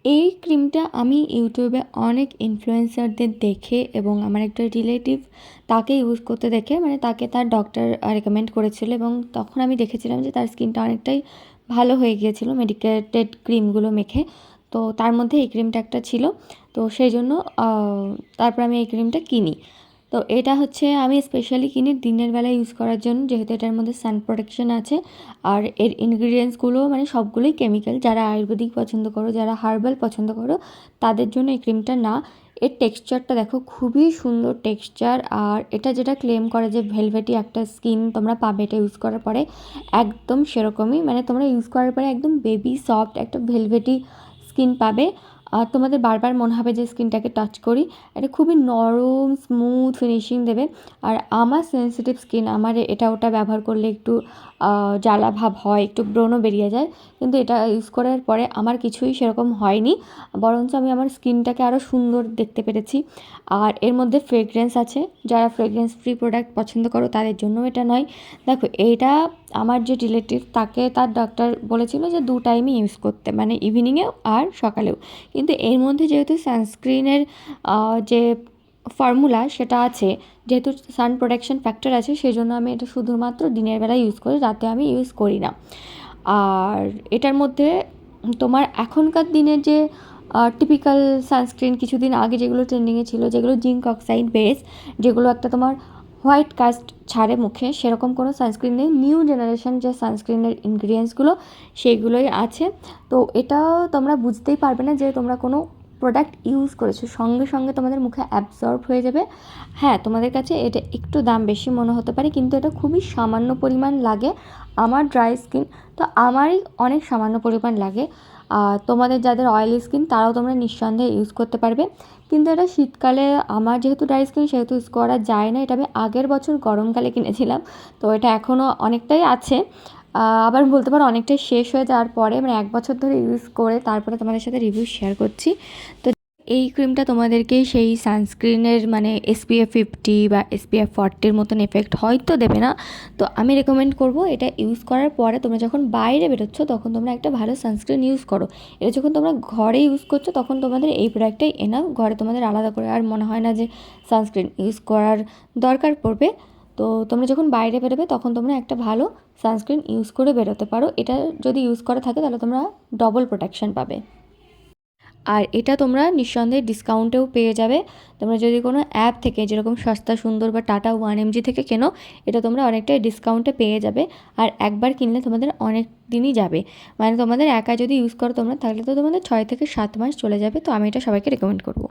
এই ক্রিমটা আমি ইউটিউবে অনেক ইনফ্লুয়েন্সারদের দেখে এবং আমার একটা রিলেটিভ তাকে ইউজ করতে দেখে, মানে তাকে তার ডক্টর রেকমেন্ড করেছিল এবং তখন আমি দেখেছিলাম যে তার স্কিনটা অনেকটাই ভালো হয়ে গিয়েছিল মেডিকেটেড ক্রিমগুলো মেখে। তো তার মধ্যে এই ক্রিমটা একটা ছিল। তো সেই জন্য তারপর আমি এই ক্রিমটা কিনি। তো এটা হচ্ছে আমি স্পেশালি কিনি দিনের বেলা ইউজ করার জন্য, যেহেতু এটার মধ্যে সান প্রোটেকশন আছে। আর এর ইনগ্রিডিয়েন্টসগুলো মানে সবগুলোই কেমিক্যাল। যারা আয়ুর্বেদিক পছন্দ করো, যারা হার্বাল পছন্দ করো, তাদের জন্য এই ক্রিমটা না। এর টেক্সচারটা দেখো, খুবই সুন্দর টেক্সচার। আর এটা যেটা ক্লেম করে যে ভেলভেটি একটা স্কিন তোমরা পাবে এটা ইউজ করার পরে, একদম সেরকমই। মানে তোমরা ইউজ করার পরে একদম বেবি সফট একটা ভেলভেটি স্কিন পাবে। আর তোমাদের বারবার মনে হবে যে স্কিনটাকে টাচ করি। এটা খুবই নরম স্মুথ ফিনিশিং দেবে। আর আমার সেন্সিটিভ স্কিন, আমার এটা ওটা ব্যবহার করলে একটু জ্বালা ভাব হয়, একটু ব্রণও বেরিয়ে যায়। কিন্তু এটা ইউজ করার পরে আমার কিছুই সেরকম হয়নি, বরঞ্চ আমি আমার স্কিনটাকে আরও সুন্দর দেখতে পেরেছি। আর এর মধ্যে ফ্রেগরেন্স আছে। যারা ফ্রেগরেন্স ফ্রি প্রোডাক্ট পছন্দ করো তাদের জন্য এটা নয়। দেখো, এইটা আমার যে রিলেটিভ তাকে তার ডক্টর বলেছিল যে 2 টাইমই ইউজ করতে, মানে ইভিনিংয়েও আর সকালেও। কিন্তু এর মধ্যে যেহেতু সানস্ক্রিনের যে ফর্মুলা সেটা আছে, যেহেতু সান প্রোটেকশন ফ্যাক্টর আছে, সেই জন্য আমি এটা শুধুমাত্র দিনের বেলা ইউজ করি, রাতে আমি ইউজ করি না। আর এটার মধ্যে তোমার এখনকার দিনের যে টিপিক্যাল সানস্ক্রিন কিছুদিন আগে যেগুলো ট্রেন্ডিংয়ে ছিল, যেগুলো জিঙ্ক অক্সাইড বেস, যেগুলো একটা তোমার হোয়াইট কাস্ট ছাড়ে মুখে, সেরকম কোনো সানস্ক্রিন নেই। নিউ জেনারেশন যে সানস্ক্রিনের ইনগ্রিডিয়েন্টসগুলো সেইগুলোই আছে। তো এটা তোমরা বুঝতেই পারবে না যে তোমরা কোনো প্রোডাক্ট ইউজ করেছো, সঙ্গে সঙ্গে তোমাদের মুখে অ্যাবজর্ব হয়ে যাবে। হ্যাঁ, তোমাদের কাছে এটা একটু দাম বেশি মনে হতে পারে, কিন্তু এটা খুবই সামান্য পরিমাণ লাগে। আমার ড্রাই স্কিন, তো আমারই অনেক সামান্য পরিমাণ লাগে। আর তোমাদের যাদের অয়েলি স্কিন তারাও তোমরা নিঃসন্দেহে ইউজ করতে পারবে। কিন্তু এটা শীতকালে, আমার যেহেতু ড্রাই স্কিন সেহেতু ইউজ করা যায় না। এটা আমি আগের বছর গরমকালে কিনেছিলাম, তো এটা এখনও অনেকটাই আছে। আবার বলতে পারো অনেকটাই শেষ হয়ে যাওয়ার পরে, মানে 1 বছর ধরে ইউজ করে তারপরে তোমাদের সাথে রিভিউ শেয়ার করছি। তো এই ক্রিমটা তোমাদেরকে সেই সানস্ক্রিনের মানে SPF 50 বা SPF 40 মতন এফেক্ট হয়তো দেবে না। তো আমি রেকমেন্ড করব এটা ইউজ করার পরে তোমরা যখন বাইরে বেরোচ্ছ তখন তোমরা একটা ভালো সানস্ক্রিন ইউজ করো। এটা যখন তোমরা ঘরে ইউজ করছো তখন তোমাদের এই প্রোডাক্টটাই এনাফ। ঘরে তোমাদের আলাদা করে আর মনে হয় না যে সানস্ক্রিন ইউজ করার দরকার পড়বে। তো তোমরা যখন বাইরে বেরোবে তখন তোমরা একটা ভালো সানস্ক্রিন ইউজ করে বেরোতে পারো। এটা যদি ইউজ করা থাকে তাহলে তোমরা ডবল প্রোটেকশন পাবে। আর এটা তোমরা নিঃসন্দেহে ডিসকাউন্টেও পেয়ে যাবে। তোমরা যদি কোনো অ্যাপ থেকে, যেরকম সস্তা সুন্দর বা টাটা 1mg থেকে কেনো, এটা তোমরা অনেকটাই ডিসকাউন্টে পেয়ে যাবে। আর একবার কিনলে তোমাদের অনেক দিনই যাবে। মানে তোমাদের একা যদি ইউজ করো তোমরা, তাহলে তো তোমাদের 6 থেকে 7 মাস চলে যাবে। তো আমি এটা সবাইকে রেকমেন্ড করবো।